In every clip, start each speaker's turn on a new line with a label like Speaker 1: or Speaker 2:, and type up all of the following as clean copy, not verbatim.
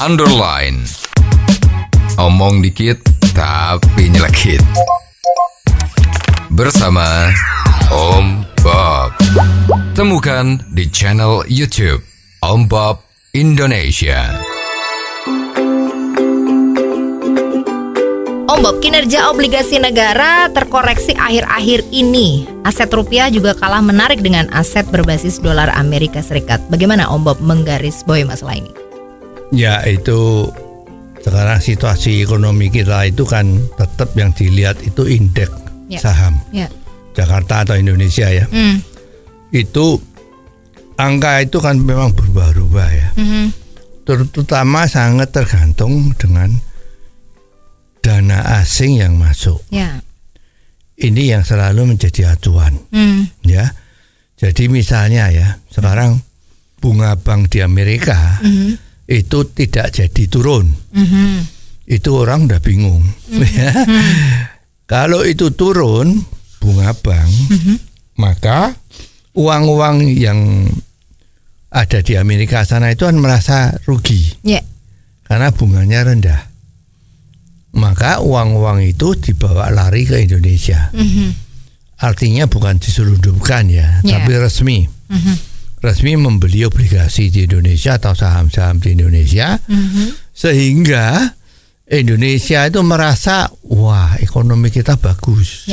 Speaker 1: underline. Omong dikit tapi nyelekit. Bersama Om Bob. Temukan di channel YouTube Om Bob Indonesia.
Speaker 2: Om Bob, kinerja obligasi negara terkoreksi akhir-akhir ini. Aset rupiah juga kalah menarik dengan aset berbasis dolar Amerika Serikat. Bagaimana Om Bob menggarisbawahi masalah ini?
Speaker 3: Ya, itu sekarang situasi ekonomi kita itu kan tetap yang dilihat itu indeks saham Jakarta atau Indonesia ya. Itu angka itu kan memang berubah-ubah ya. Terutama sangat tergantung dengan dana asing yang masuk. Ini yang selalu menjadi acuan. Ya. Jadi misalnya ya, sekarang bunga bank di Amerika itu tidak jadi turun. Itu orang udah bingung. Ya. Kalau itu turun bunga bank, maka uang-uang yang ada di Amerika sana itu kan merasa rugi. Karena bunganya rendah. Maka uang-uang itu dibawa lari ke Indonesia. Artinya bukan diselundupkan ya, tapi resmi. Resmi membeli obligasi di Indonesia atau saham-saham di Indonesia. Sehingga Indonesia itu merasa, wah ekonomi kita bagus.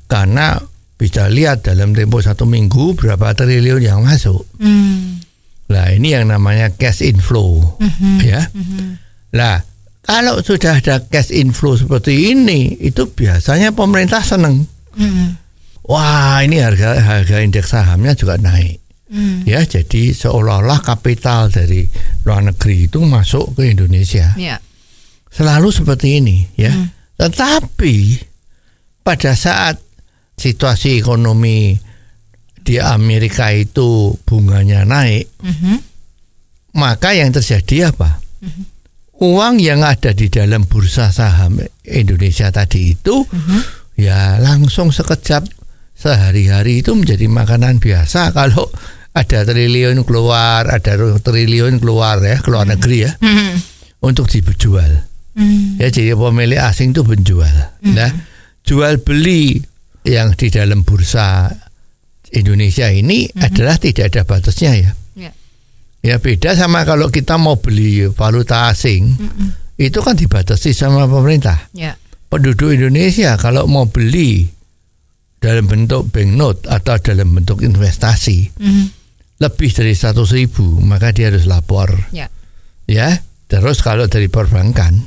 Speaker 3: Karena bisa lihat dalam tempo 1 minggu berapa triliun yang masuk. Nah ini yang namanya cash inflow. Ya. Lah kalau sudah ada cash inflow seperti ini, itu biasanya pemerintah seneng. Wah, ini harga indeks sahamnya juga naik. Ya, jadi seolah-olah kapital dari luar negeri itu masuk ke Indonesia. Selalu seperti ini, ya. Tetapi pada saat situasi ekonomi di Amerika itu bunganya naik, maka yang terjadi apa? Uang yang ada di dalam bursa saham Indonesia tadi itu ya langsung sekejap sehari-hari itu menjadi makanan biasa. Kalau ada triliun keluar, ada triliun keluar ya, keluar negeri ya, untuk dijual. Ya, jadi pemilik asing itu menjual. Nah, jual beli yang di dalam bursa Indonesia ini adalah tidak ada batasnya ya. Ya beda sama kalau kita mau beli valuta asing, itu kan dibatasi sama pemerintah. Penduduk Indonesia kalau mau beli dalam bentuk banknote atau dalam bentuk investasi lebih dari 100.000, maka dia harus lapor. Ya, terus kalau dari perbankan,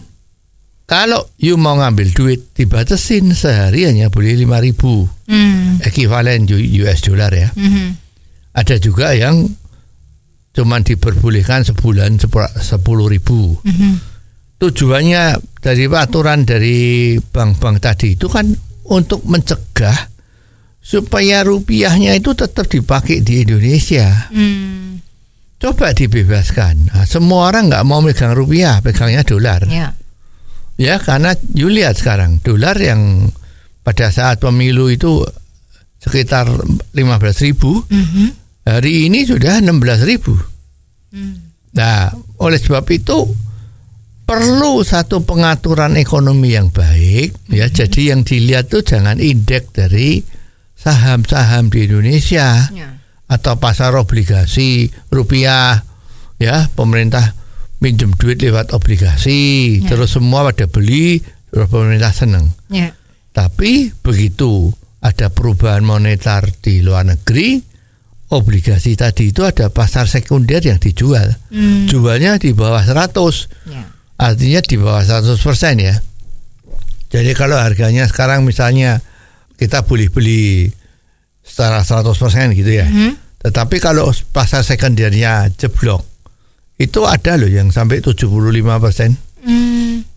Speaker 3: kalau you mau ngambil duit dibatasin sehari hanya boleh 5.000 ekuivalen US dollar ya. Ada juga yang cuman diperbolehkan sebulan 10.000. Tujuannya dari aturan dari bank-bank tadi itu kan untuk mencegah supaya rupiahnya itu tetap dipakai di Indonesia. Coba dibebaskan. Nah, semua orang nggak mau megang rupiah, pegangnya dolar. Ya, karena you lihat sekarang dolar yang pada saat pemilu itu sekitar 15.000. Hari ini sudah 16.000. Nah, oleh sebab itu perlu satu pengaturan ekonomi yang baik. Ya, jadi yang dilihat tuh jangan indeks dari saham-saham di Indonesia atau pasar obligasi rupiah. Ya, pemerintah minjem duit lewat obligasi, terus semua pada beli, terus pemerintah seneng. Tapi begitu ada perubahan moneter di luar negeri, obligasi tadi itu ada pasar sekunder yang dijual. Jualnya di bawah 100. Artinya di bawah 100% ya. Jadi kalau harganya sekarang misalnya kita boleh beli secara 100% gitu ya. Tetapi kalau pasar sekundernya jeblok, itu ada loh yang sampai 75%.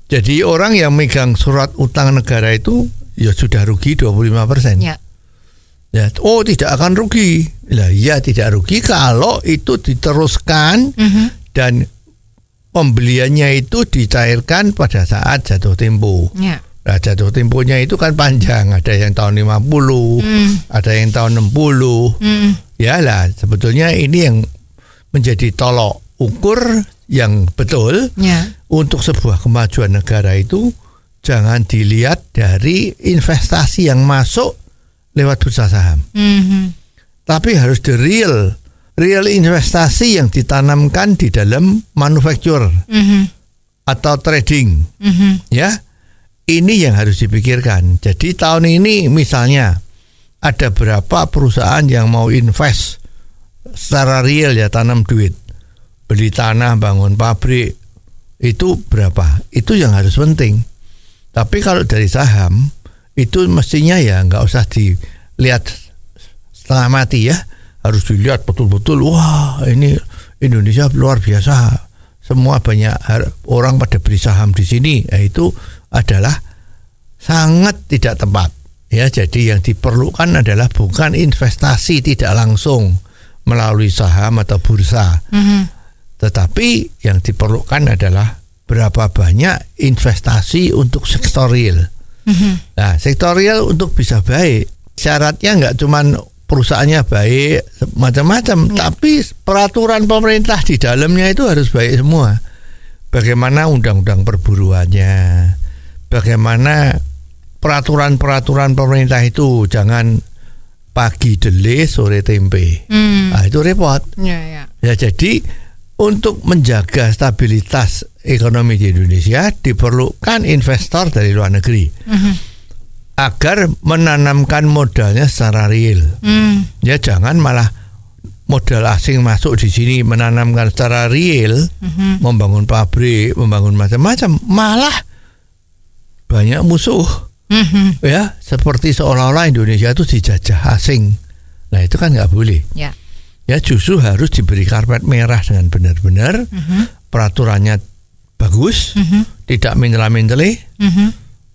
Speaker 3: Jadi orang yang megang surat utang negara itu ya sudah rugi 25%. Ya, oh tidak akan rugi. Lah iya tidak rugi kalau itu diteruskan dan pembeliannya itu dicairkan pada saat jatuh tempo. Nah, jatuh temponya itu kan panjang, ada yang tahun 50, ada yang tahun 60. Ya lah, sebetulnya ini yang menjadi tolok ukur yang betul untuk sebuah kemajuan negara itu jangan dilihat dari investasi yang masuk lewat bursa saham. Tapi harus the real investasi yang ditanamkan di dalam manufaktur atau trading. Ya, ini yang harus dipikirkan. Jadi tahun ini misalnya ada berapa perusahaan yang mau invest secara real, ya, tanam duit, beli tanah, bangun pabrik, itu berapa? Itu yang harus penting. Tapi kalau dari saham itu mestinya ya nggak usah dilihat setengah mati, ya, harus dilihat betul-betul. Wah, ini Indonesia luar biasa, semua banyak orang pada beli saham di sini. Nah, itu adalah sangat tidak tepat. Ya, jadi yang diperlukan adalah bukan investasi tidak langsung melalui saham atau bursa, tetapi yang diperlukan adalah berapa banyak investasi untuk sektor real. Nah, sektor real untuk bisa baik, syaratnya nggak cuman perusahaannya baik, macam-macam, tapi peraturan pemerintah di dalamnya itu harus baik semua. Bagaimana undang-undang perburuannya, bagaimana peraturan-peraturan pemerintah itu, jangan pagi dele sore tempe. Nah, itu repot. Ya, jadi untuk menjaga stabilitas ekonomi di Indonesia diperlukan investor dari luar negeri agar menanamkan modalnya secara real. Ya, jangan malah modal asing masuk di sini menanamkan secara real, membangun pabrik, membangun macam-macam, malah banyak musuh. Ya, seperti seolah-olah Indonesia itu dijajah asing. Nah, itu kan nggak boleh. Ya, justru harus diberi karpet merah dengan benar-benar, peraturannya bagus, tidak menyela-menyele,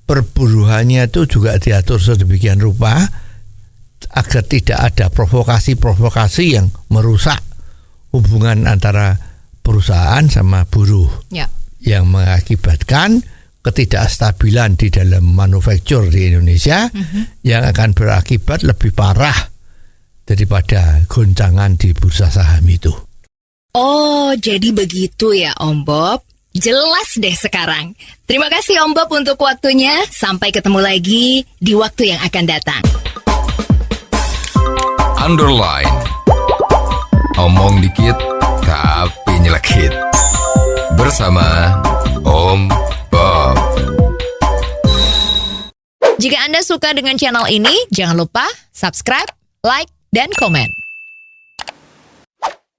Speaker 3: perburuannya itu juga diatur sedemikian rupa agar tidak ada provokasi-provokasi yang merusak hubungan antara perusahaan sama buruh, yang mengakibatkan ketidakstabilan di dalam manufaktur di Indonesia, yang akan berakibat lebih parah daripada goncangan di bursa saham itu.
Speaker 2: Oh, jadi begitu ya Om Bob. Jelas deh sekarang. Terima kasih Om Bob untuk waktunya. Sampai ketemu lagi di waktu yang akan datang.
Speaker 1: Underline. Omong dikit tapi nyelekit. Bersama Om Bob.
Speaker 2: Jika Anda suka dengan channel ini, jangan lupa subscribe, like, dan komen.